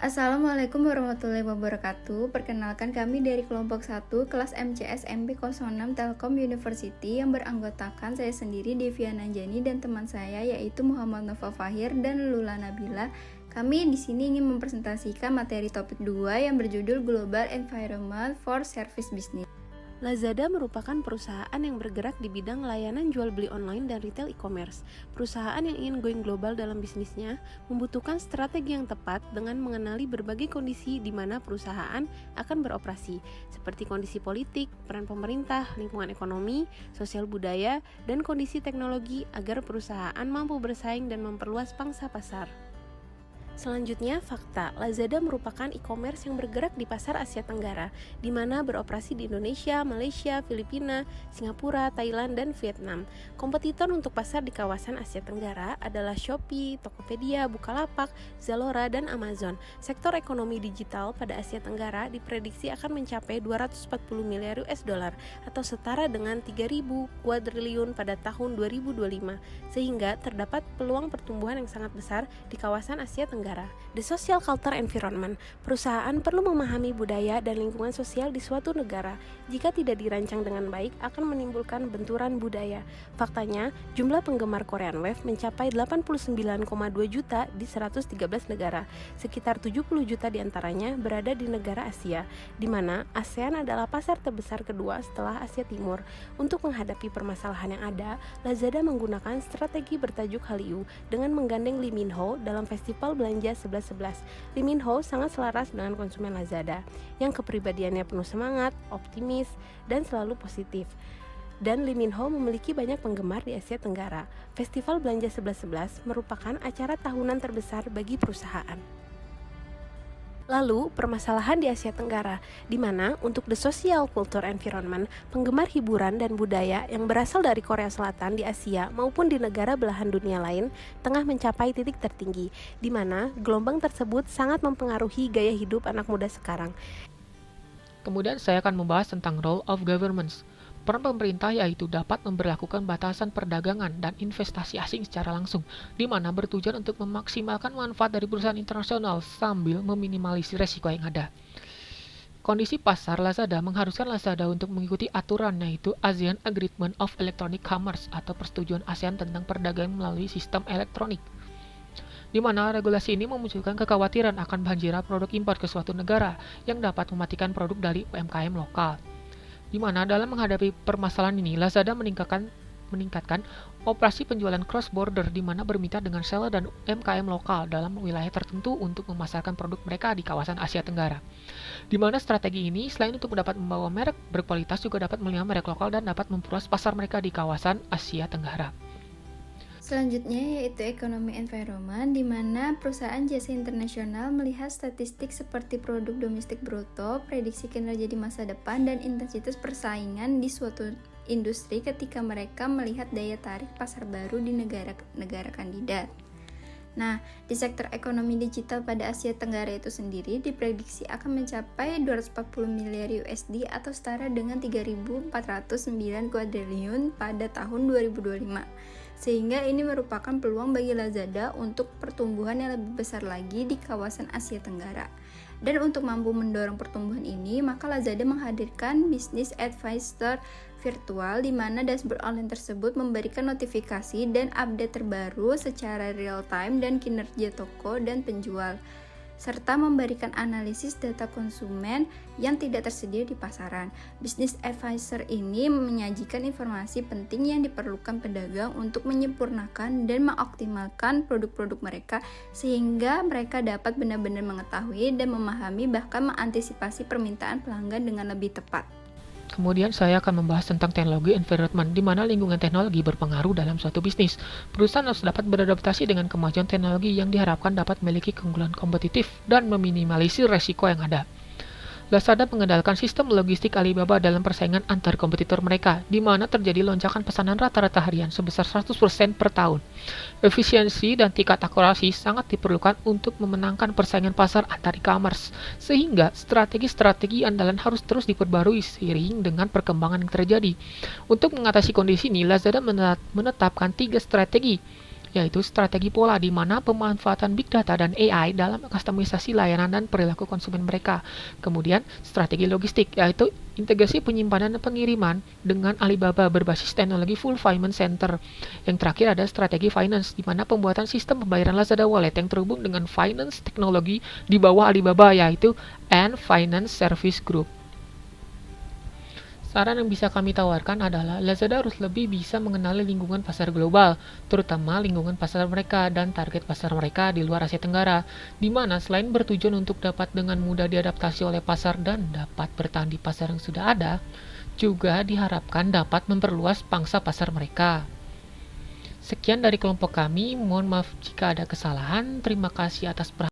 Assalamualaikum warahmatullahi wabarakatuh. Perkenalkan kami dari kelompok 1 kelas MCS MP06 Telkom University yang beranggotakan saya sendiri Deviana Anjani dan teman saya yaitu Muhammad Nova Fahir dan Lula Nabila. Kami di sini ingin mempresentasikan materi topik 2 yang berjudul Global Environment for Service Business. Lazada merupakan perusahaan yang bergerak di bidang layanan jual beli online dan retail e-commerce. Perusahaan yang ingin going global dalam bisnisnya membutuhkan strategi yang tepat dengan mengenali berbagai kondisi di mana perusahaan akan beroperasi, seperti kondisi politik, peran pemerintah, lingkungan ekonomi, sosial budaya, dan kondisi teknologi agar perusahaan mampu bersaing dan memperluas pangsa pasar. Selanjutnya, fakta. Lazada merupakan e-commerce yang bergerak di pasar Asia Tenggara, di mana beroperasi di Indonesia, Malaysia, Filipina, Singapura, Thailand, dan Vietnam. Kompetitor untuk pasar di kawasan Asia Tenggara adalah Shopee, Tokopedia, Bukalapak, Zalora, dan Amazon. Sektor ekonomi digital pada Asia Tenggara diprediksi akan mencapai 240 miliar US dollar atau setara dengan 3.000 kuadriliun pada tahun 2025, sehingga terdapat peluang pertumbuhan yang sangat besar di kawasan Asia Tenggara. The Social Culture Environment. Perusahaan perlu memahami budaya dan lingkungan sosial di suatu negara. Jika tidak dirancang dengan baik, akan menimbulkan benturan budaya. Faktanya, jumlah penggemar Korean Wave mencapai 89,2 juta di 113 negara. Sekitar 70 juta diantaranya berada di negara Asia, di mana ASEAN adalah pasar terbesar kedua setelah Asia Timur. Untuk menghadapi permasalahan yang ada, Lazada menggunakan strategi bertajuk Hallyu dengan menggandeng Lee Min Ho dalam festival belanja 11.11. Lee Min Ho sangat selaras dengan konsumen Lazada, yang kepribadiannya penuh semangat, optimis, dan selalu positif. Dan Lee Min Ho memiliki banyak penggemar di Asia Tenggara. Festival belanja 11.11 merupakan acara tahunan terbesar bagi perusahaan. Lalu, permasalahan di Asia Tenggara, di mana untuk the social culture environment, penggemar hiburan dan budaya yang berasal dari Korea Selatan di Asia maupun di negara belahan dunia lain tengah mencapai titik tertinggi, di mana gelombang tersebut sangat mempengaruhi gaya hidup anak muda sekarang. Kemudian saya akan membahas tentang role of governments. Peran pemerintah yaitu dapat memberlakukan batasan perdagangan dan investasi asing secara langsung, di mana bertujuan untuk memaksimalkan manfaat dari perusahaan internasional sambil meminimalisir resiko yang ada. Kondisi pasar Lazada mengharuskan Lazada untuk mengikuti aturan yaitu ASEAN Agreement of Electronic Commerce atau persetujuan ASEAN tentang perdagangan melalui sistem elektronik, di mana regulasi ini memunculkan kekhawatiran akan banjirnya produk impor ke suatu negara yang dapat mematikan produk dari UMKM lokal. Di mana dalam menghadapi permasalahan ini, Lazada meningkatkan operasi penjualan cross-border di mana bermitra dengan seller dan UMKM lokal dalam wilayah tertentu untuk memasarkan produk mereka di kawasan Asia Tenggara. Di mana strategi ini selain untuk dapat membawa merek berkualitas juga dapat melihat merek lokal dan dapat memperluas pasar mereka di kawasan Asia Tenggara. Selanjutnya yaitu ekonomi environment, di mana perusahaan jasa internasional melihat statistik seperti produk domestik bruto, prediksi kinerja di masa depan, dan intensitas persaingan di suatu industri ketika mereka melihat daya tarik pasar baru di negara-negara kandidat. Nah, di sektor ekonomi digital pada Asia Tenggara itu sendiri diprediksi akan mencapai 240 miliar USD atau setara dengan 3.409 kuadriliun pada tahun 2025. Sehingga ini merupakan peluang bagi Lazada untuk pertumbuhan yang lebih besar lagi di kawasan Asia Tenggara. Dan untuk mampu mendorong pertumbuhan ini, maka Lazada menghadirkan Business Advisor virtual di mana dashboard online tersebut memberikan notifikasi dan update terbaru secara real time dan kinerja toko dan penjual, serta memberikan analisis data konsumen yang tidak tersedia di pasaran. Business Advisor ini menyajikan informasi penting yang diperlukan pedagang untuk menyempurnakan dan mengoptimalkan produk-produk mereka sehingga mereka dapat benar-benar mengetahui dan memahami bahkan mengantisipasi permintaan pelanggan dengan lebih tepat. Kemudian saya akan membahas tentang teknologi environment, di mana lingkungan teknologi berpengaruh dalam suatu bisnis. Perusahaan harus dapat beradaptasi dengan kemajuan teknologi yang diharapkan dapat memiliki keunggulan kompetitif dan meminimalisir resiko yang ada. Lazada mengandalkan sistem logistik Alibaba dalam persaingan antar kompetitor mereka, di mana terjadi lonjakan pesanan rata-rata harian sebesar 100% per tahun. Efisiensi dan tingkat akurasi sangat diperlukan untuk memenangkan persaingan pasar antar e-commerce, sehingga strategi-strategi andalan harus terus diperbarui seiring dengan perkembangan yang terjadi. Untuk mengatasi kondisi ini, Lazada menetapkan 3 strategi, yaitu strategi pola di mana pemanfaatan big data dan AI dalam kustomisasi layanan dan perilaku konsumen mereka. Kemudian, strategi logistik, yaitu integrasi penyimpanan dan pengiriman dengan Alibaba berbasis teknologi fulfillment center. Yang terakhir ada strategi finance, di mana pembuatan sistem pembayaran Lazada Wallet yang terhubung dengan finance teknologi di bawah Alibaba, yaitu Ant Finance Service Group. Saran yang bisa kami tawarkan adalah Lazada harus lebih bisa mengenali lingkungan pasar global, terutama lingkungan pasar mereka dan target pasar mereka di luar Asia Tenggara, di mana selain bertujuan untuk dapat dengan mudah diadaptasi oleh pasar dan dapat bertahan di pasar yang sudah ada, juga diharapkan dapat memperluas pangsa pasar mereka. Sekian dari kelompok kami, mohon maaf jika ada kesalahan. Terima kasih atas perhatian.